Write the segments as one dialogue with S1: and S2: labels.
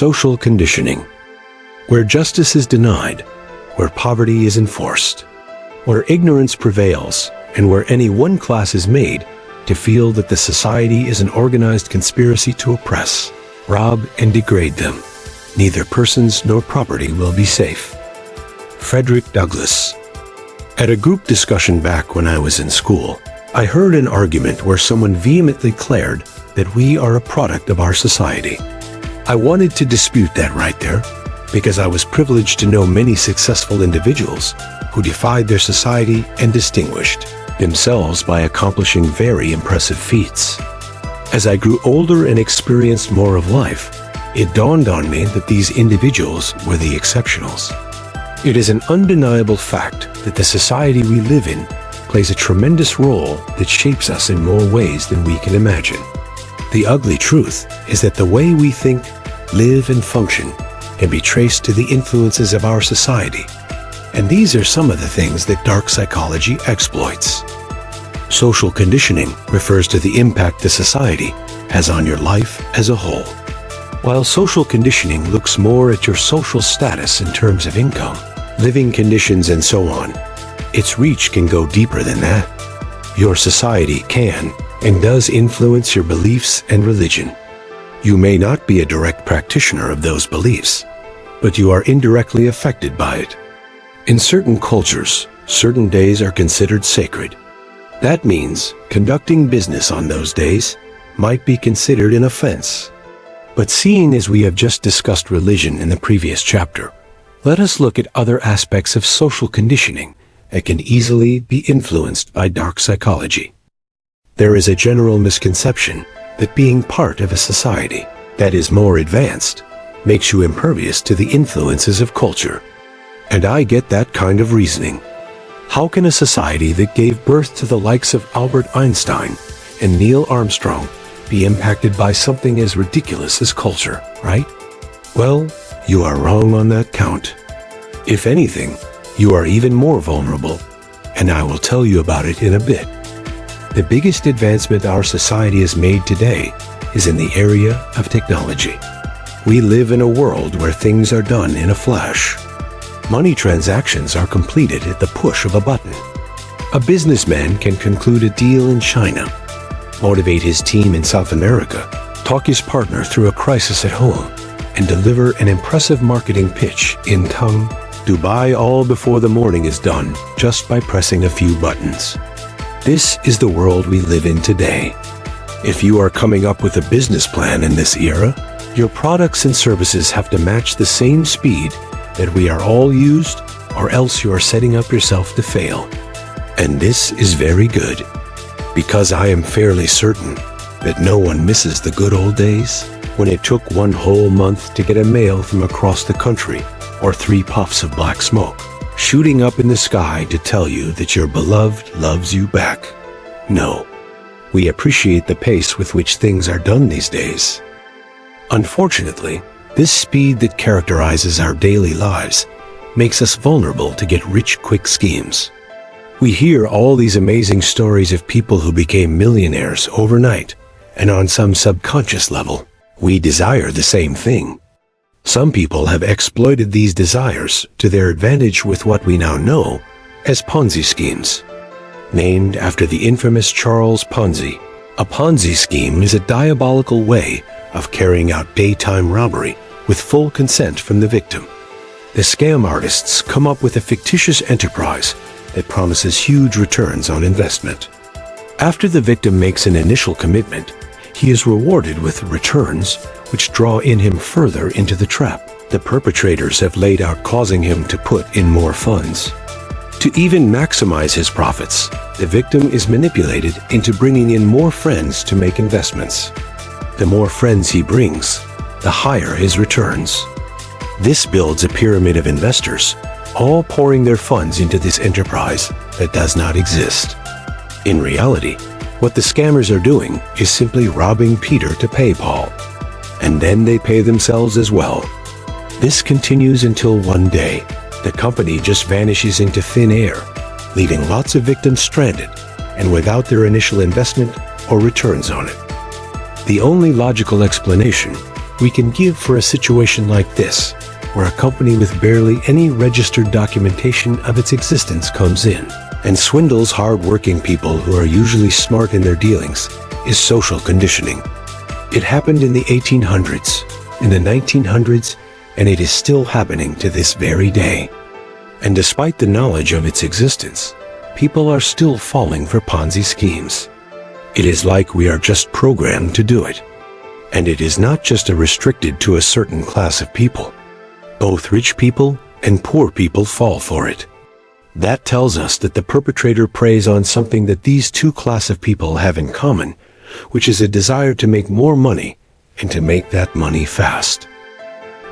S1: Social conditioning. Where justice is denied, where poverty is enforced, where ignorance prevails, and where any one class is made to feel that the society is an organized conspiracy to oppress, rob, and degrade them, neither persons nor property will be safe. Frederick Douglass. At a group discussion back when I was in school, I heard an argument where someone vehemently declared that we are a product of our society. I wanted to dispute that right there, because I was privileged to know many successful individuals who defied their society and distinguished themselves by accomplishing very impressive feats. As I grew older and experienced more of life, it dawned on me that these individuals were the exceptionals. It is an undeniable fact that the society we live in plays a tremendous role that shapes us in more ways than we can imagine. The ugly truth is that the way we think, live, and function can be traced to the influences of our society, and these are some of the things that dark psychology exploits. Social conditioning refers to the impact the society has on your life as a whole. While social conditioning looks more at your social status in terms of income, living conditions, and so on, its reach can go deeper than that. Your society can and does influence your beliefs and religion. You may not be a direct practitioner of those beliefs, but you are indirectly affected by it. In certain cultures, certain days are considered sacred. That means conducting business on those days might be considered an offense. But seeing as we have just discussed religion in the previous chapter, let us look at other aspects of social conditioning that can easily be influenced by dark psychology. There is a general misconception that being part of a society that is more advanced makes you impervious to the influences of culture. And I get that kind of reasoning. How can a society that gave birth to the likes of Albert Einstein and Neil Armstrong be impacted by something as ridiculous as culture, right? Well, you are wrong on that count. If anything, you are even more vulnerable, and I will tell you about it in a bit. The biggest advancement our society has made today is in the area of technology. We live in a world where things are done in a flash. Money transactions are completed at the push of a button. A businessman can conclude a deal in China, motivate his team in South America, talk his partner through a crisis at home, and deliver an impressive marketing pitch in Dubai all before the morning is done, just by pressing a few buttons. This is the world we live in today. If you are coming up with a business plan in this era, your products and services have to match the same speed that we are all used, or else you are setting up yourself to fail. And this is very good, because I am fairly certain that no one misses the good old days when it took one whole month to get a mail from across the country, or 3 puffs of black smoke shooting up in the sky to tell you that your beloved loves you back. No, we appreciate the pace with which things are done these days. Unfortunately, this speed that characterizes our daily lives makes us vulnerable to get rich-quick schemes. We hear all these amazing stories of people who became millionaires overnight, and on some subconscious level, we desire the same thing. Some people have exploited these desires to their advantage with what we now know as Ponzi schemes. Named after the infamous Charles Ponzi, a Ponzi scheme is a diabolical way of carrying out daytime robbery with full consent from the victim. The scam artists come up with a fictitious enterprise that promises huge returns on investment. After the victim makes an initial commitment, he is rewarded with returns which draw in him further into the trap the perpetrators have laid out, causing him to put in more funds. To even maximize his profits, the victim is manipulated into bringing in more friends to make investments. The more friends he brings, the higher his returns. This builds a pyramid of investors, all pouring their funds into this enterprise that does not exist. In reality, what the scammers are doing is simply robbing Peter to pay Paul, and then they pay themselves as well. This continues until one day, the company just vanishes into thin air, leaving lots of victims stranded and without their initial investment or returns on it. The only logical explanation we can give for a situation like this, where a company with barely any registered documentation of its existence comes in and swindles hard-working people who are usually smart in their dealings, is social conditioning. It happened in the 1800s, in the 1900s, and it is still happening to this very day. And despite the knowledge of its existence, people are still falling for Ponzi schemes. It is like we are just programmed to do it. And it is not just restricted to a certain class of people. Both rich people and poor people fall for it. That tells us that the perpetrator preys on something that these two classes of people have in common, which is a desire to make more money and to make that money fast.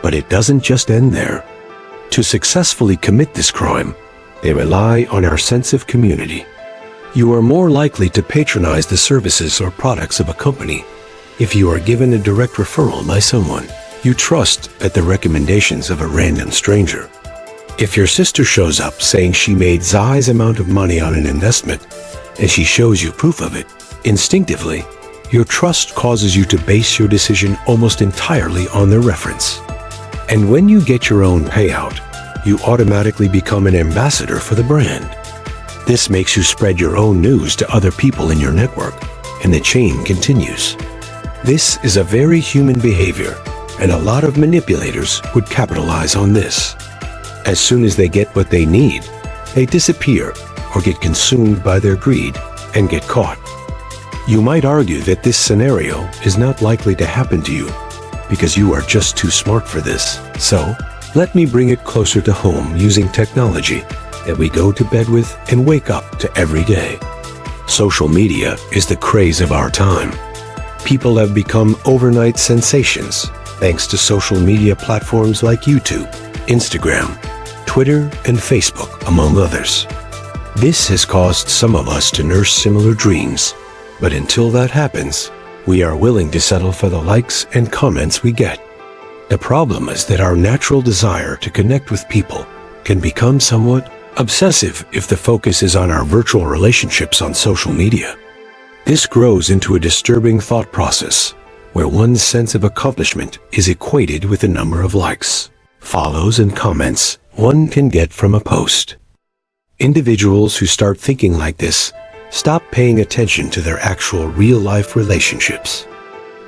S1: But it doesn't just end there. To successfully commit this crime, they rely on our sense of community. You are more likely to patronize the services or products of a company if you are given a direct referral by someone you trust at the recommendations of a random stranger. If your sister shows up saying she made Zai's amount of money on an investment, and she shows you proof of it, instinctively, your trust causes you to base your decision almost entirely on their reference. And when you get your own payout, you automatically become an ambassador for the brand. This makes you spread your own news to other people in your network, and the chain continues. This is a very human behavior, and a lot of manipulators would capitalize on this. As soon as they get what they need, they disappear or get consumed by their greed and get caught. You might argue that this scenario is not likely to happen to you because you are just too smart for this. So, let me bring it closer to home using technology that we go to bed with and wake up to every day. Social media is the craze of our time. People have become overnight sensations thanks to social media platforms like YouTube, Instagram, Twitter, and Facebook, among others. This has caused some of us to nurse similar dreams, but until that happens, we are willing to settle for the likes and comments we get. The problem is that our natural desire to connect with people can become somewhat obsessive if the focus is on our virtual relationships on social media. This grows into a disturbing thought process, where one's sense of accomplishment is equated with the number of likes, follows, and comments one can get from a post. Individuals who start thinking like this stop paying attention to their actual real-life relationships.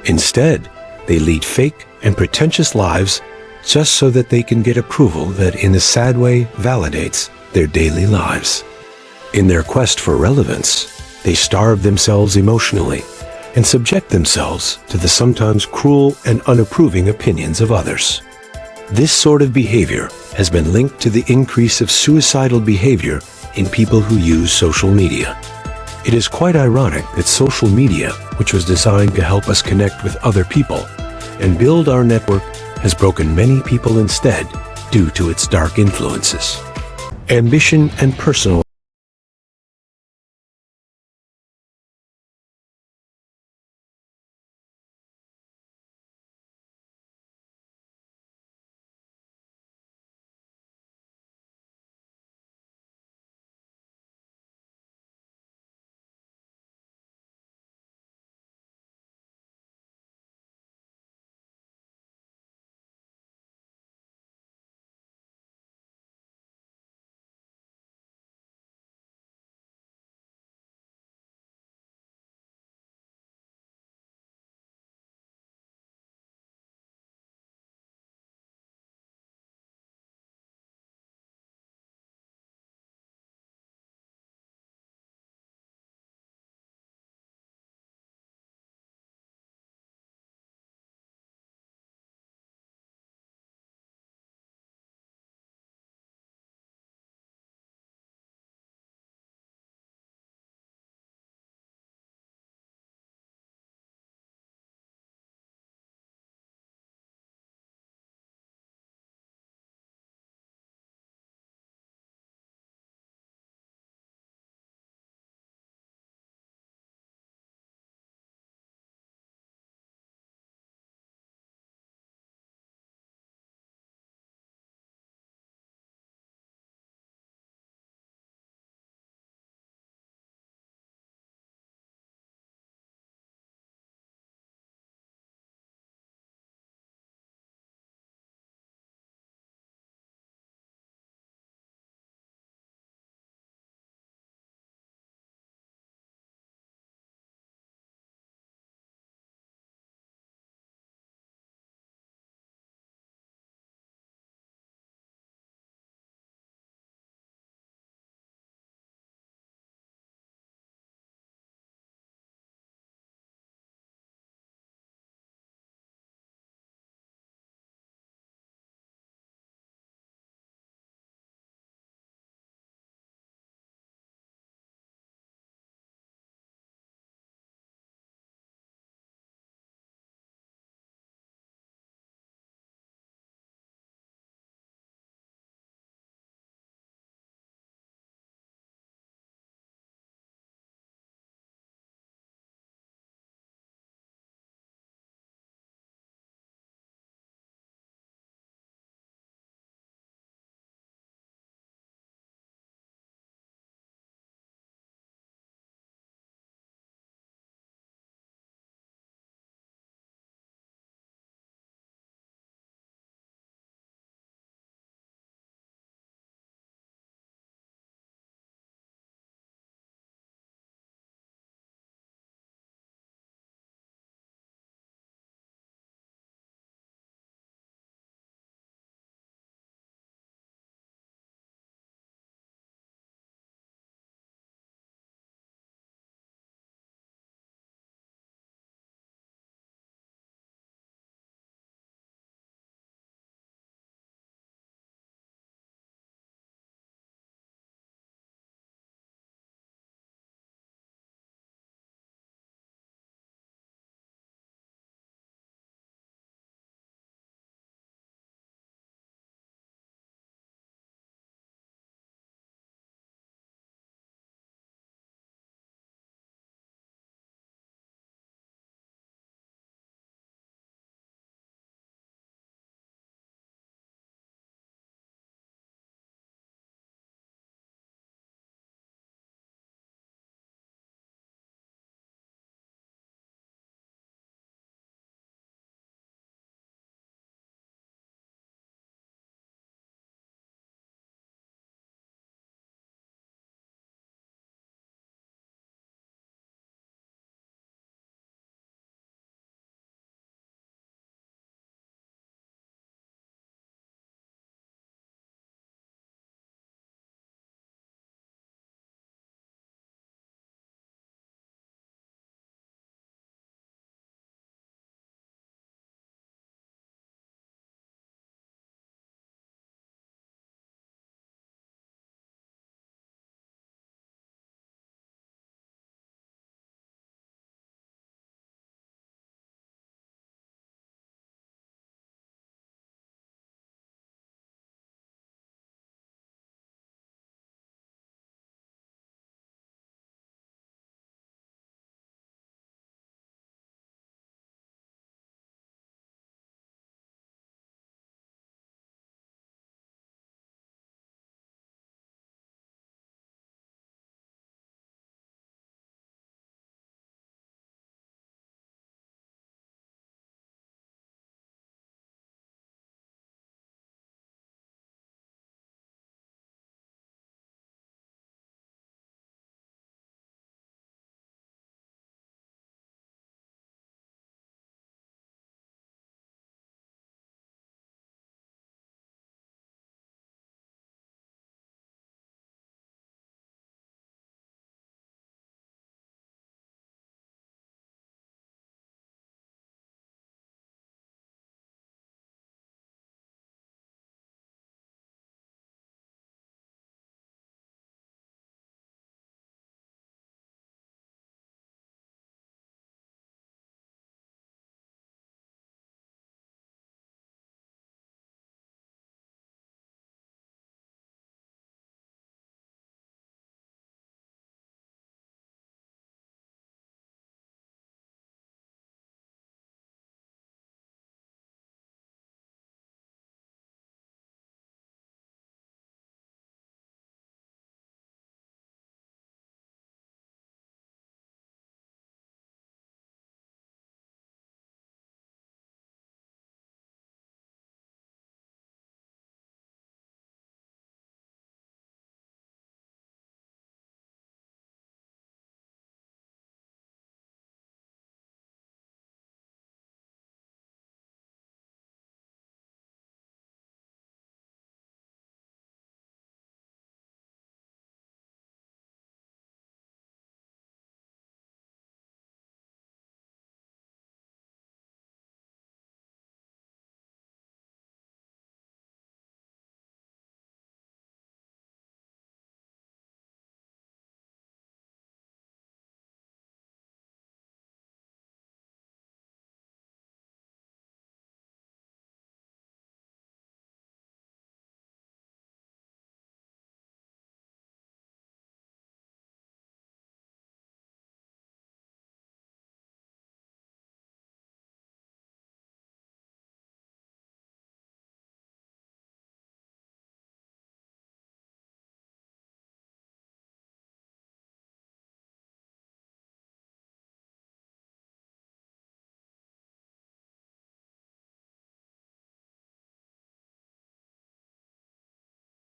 S1: Instead, they lead fake and pretentious lives just so that they can get approval that in a sad way validates their daily lives. In their quest for relevance, they starve themselves emotionally and subject themselves to the sometimes cruel and unapproving opinions of others. This sort of behavior has been linked to the increase of suicidal behavior in people who use social media. It is quite ironic that social media, which was designed to help us connect with other people and build our network, has broken many people instead due to its dark influences. Ambition and personal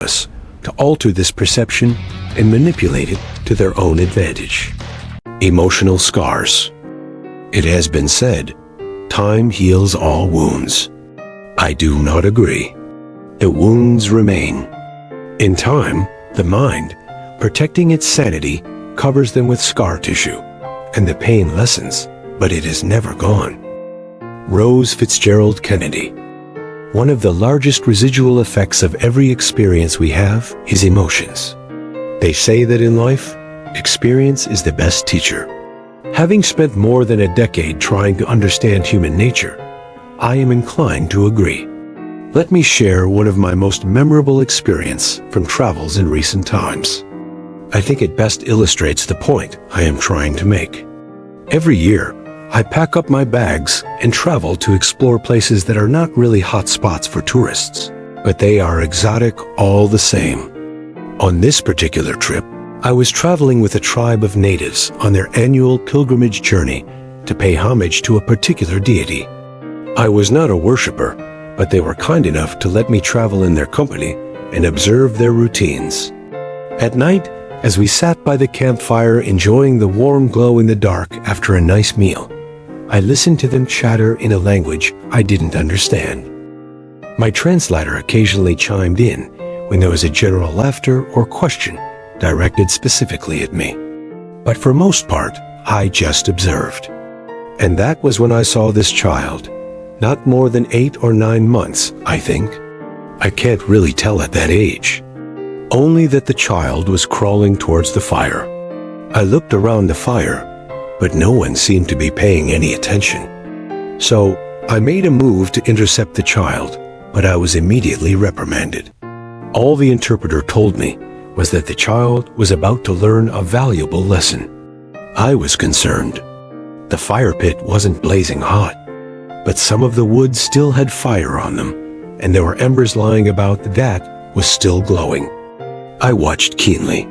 S1: us to alter this perception and manipulate it to their own advantage. Emotional scars. It has been said, time heals all wounds. I do not agree. The wounds remain. In time, the mind, protecting its sanity, covers them with scar tissue, and the pain lessens, but it is never gone. Rose Fitzgerald Kennedy. One of the largest residual effects of every experience we have is emotions. They say that in life, experience is the best teacher. Having spent more than a decade trying to understand human nature, I am inclined to agree. Let me share one of my most memorable experiences from travels in recent times. I think it best illustrates the point I am trying to make. Every year, I pack up my bags and travel to explore places that are not really hot spots for tourists, but they are exotic all the same. On this particular trip, I was traveling with a tribe of natives on their annual pilgrimage journey to pay homage to a particular deity. I was not a worshiper, but they were kind enough to let me travel in their company and observe their routines. At night, as we sat by the campfire enjoying the warm glow in the dark after a nice meal, I listened to them chatter in a language I didn't understand. My translator occasionally chimed in when there was a general laughter or question directed specifically at me. But for most part, I just observed. And that was when I saw this child, not more than 8 or 9 months, I think. I can't really tell at that age. Only that the child was crawling towards the fire. I looked around the fire, but no one seemed to be paying any attention. So I made a move to intercept the child, but I was immediately reprimanded. All the interpreter told me was that the child was about to learn a valuable lesson. I was concerned. The fire pit wasn't blazing hot, but some of the wood still had fire on them, and there were embers lying about that was still glowing. I watched keenly.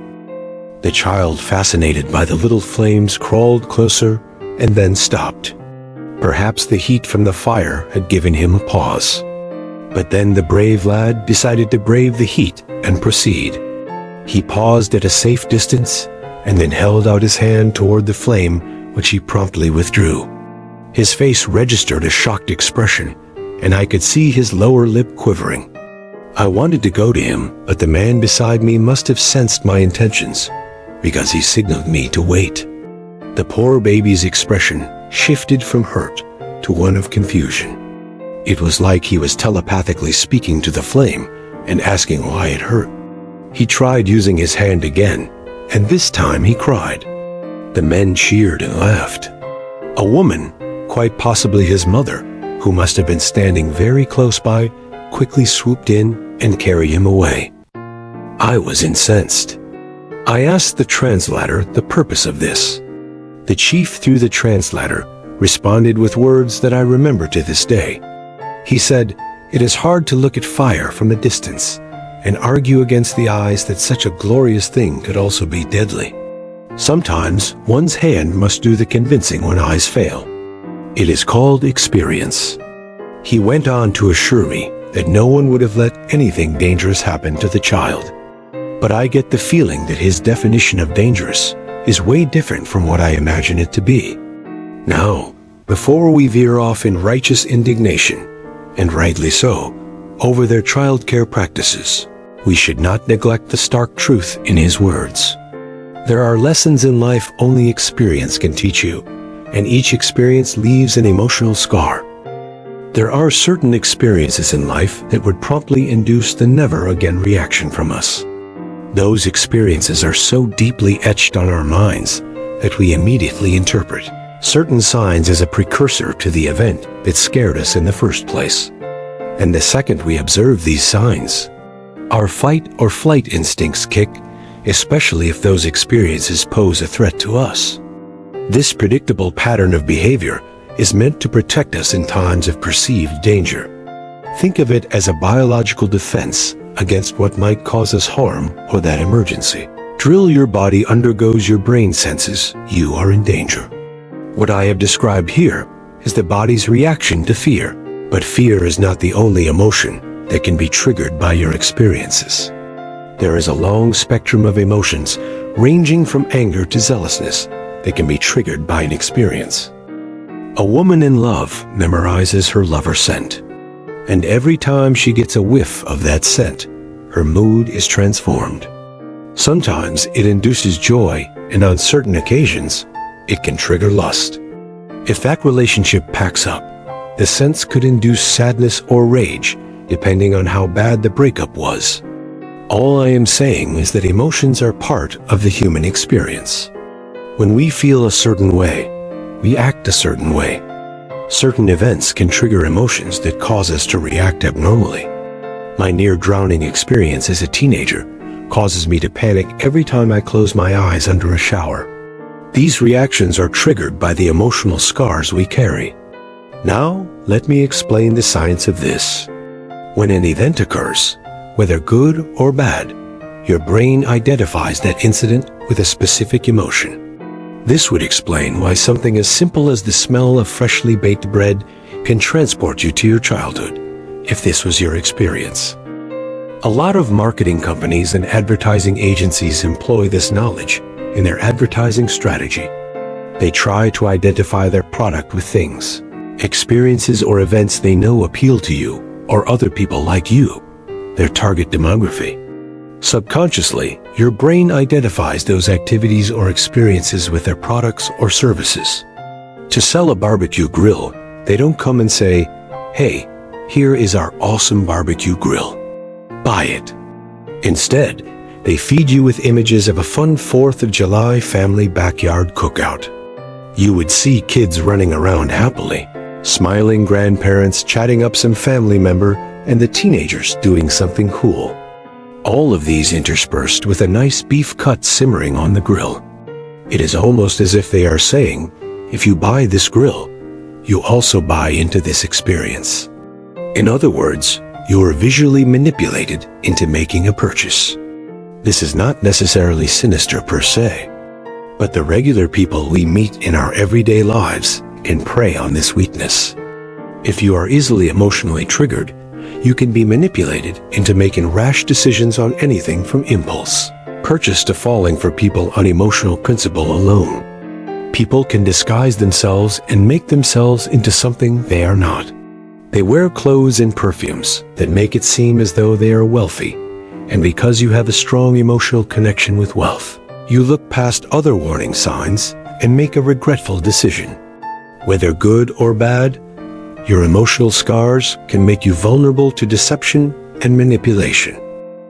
S1: The child, fascinated by the little flames, crawled closer and then stopped. Perhaps the heat from the fire had given him a pause. But then the brave lad decided to brave the heat and proceed. He paused at a safe distance and then held out his hand toward the flame, which he promptly withdrew. His face registered a shocked expression, and I could see his lower lip quivering. I wanted to go to him, but the man beside me must have sensed my intentions, because he signaled me to wait. The poor baby's expression shifted from hurt to one of confusion. It was like he was telepathically speaking to the flame and asking why it hurt. He tried using his hand again, and this time he cried. The men cheered and laughed. A woman, quite possibly his mother, who must have been standing very close by, quickly swooped in and carried him away. I was incensed. I asked the translator the purpose of this. The chief, through the translator, responded with words that I remember to this day. He said, "It is hard to look at fire from a distance and argue against the eyes that such a glorious thing could also be deadly. Sometimes one's hand must do the convincing when eyes fail. It is called experience." He went on to assure me that no one would have let anything dangerous happen to the child. But I get the feeling that his definition of dangerous is way different from what I imagine it to be. Now, before we veer off in righteous indignation, and rightly so, over their childcare practices, we should not neglect the stark truth in his words. There are lessons in life only experience can teach you, and each experience leaves an emotional scar. There are certain experiences in life that would promptly induce the never again reaction from us. Those experiences are so deeply etched on our minds that we immediately interpret certain signs as a precursor to the event that scared us in the first place. And the second we observe these signs, our fight or flight instincts kick, especially if those experiences pose a threat to us. This predictable pattern of behavior is meant to protect us in times of perceived danger. Think of it as a biological defense against what might cause us harm or that emergency. Drill your body undergoes your brain senses you are in danger. What I have described here is the body's reaction to fear, but fear is not the only emotion that can be triggered by your experiences. There is a long spectrum of emotions, ranging from anger to zealousness, that can be triggered by an experience. A woman in love memorizes her lover's scent, and every time she gets a whiff of that scent, her mood is transformed. Sometimes it induces joy, and on certain occasions, it can trigger lust. If that relationship packs up, the scents could induce sadness or rage, depending on how bad the breakup was. All I am saying is that emotions are part of the human experience. When we feel a certain way, we act a certain way. Certain events can trigger emotions that cause us to react abnormally. My near-drowning experience as a teenager causes me to panic every time I close my eyes under a shower. These reactions are triggered by the emotional scars we carry. Now, let me explain the science of this. When an event occurs, whether good or bad, your brain identifies that incident with a specific emotion. This would explain why something as simple as the smell of freshly baked bread can transport you to your childhood, if this was your experience. A lot of marketing companies and advertising agencies employ this knowledge in their advertising strategy. They try to identify their product with things, experiences or events they know appeal to you or other people like you, their target demography. Subconsciously, your brain identifies those activities or experiences with their products or services. To sell a barbecue grill, they don't come and say, "Hey, here is our awesome barbecue grill. Buy it." Instead, they feed you with images of a fun 4th of July family backyard cookout. You would see kids running around happily, smiling grandparents chatting up some family member, and the teenagers doing something cool. All of these interspersed with a nice beef cut simmering on the grill. It is almost as if they are saying, if you buy this grill, you also buy into this experience. In other words, you are visually manipulated into making a purchase. This is not necessarily sinister per se, but the regular people we meet in our everyday lives can prey on this weakness. If you are easily emotionally triggered, you can be manipulated into making rash decisions on anything from impulse purchase to falling for people on emotional principle alone. People can disguise themselves and make themselves into something they are not. They wear clothes and perfumes that make it seem as though they are wealthy, and because you have a strong emotional connection with wealth, you look past other warning signs and make a regretful decision. Whether good or bad, your emotional scars can make you vulnerable to deception and manipulation.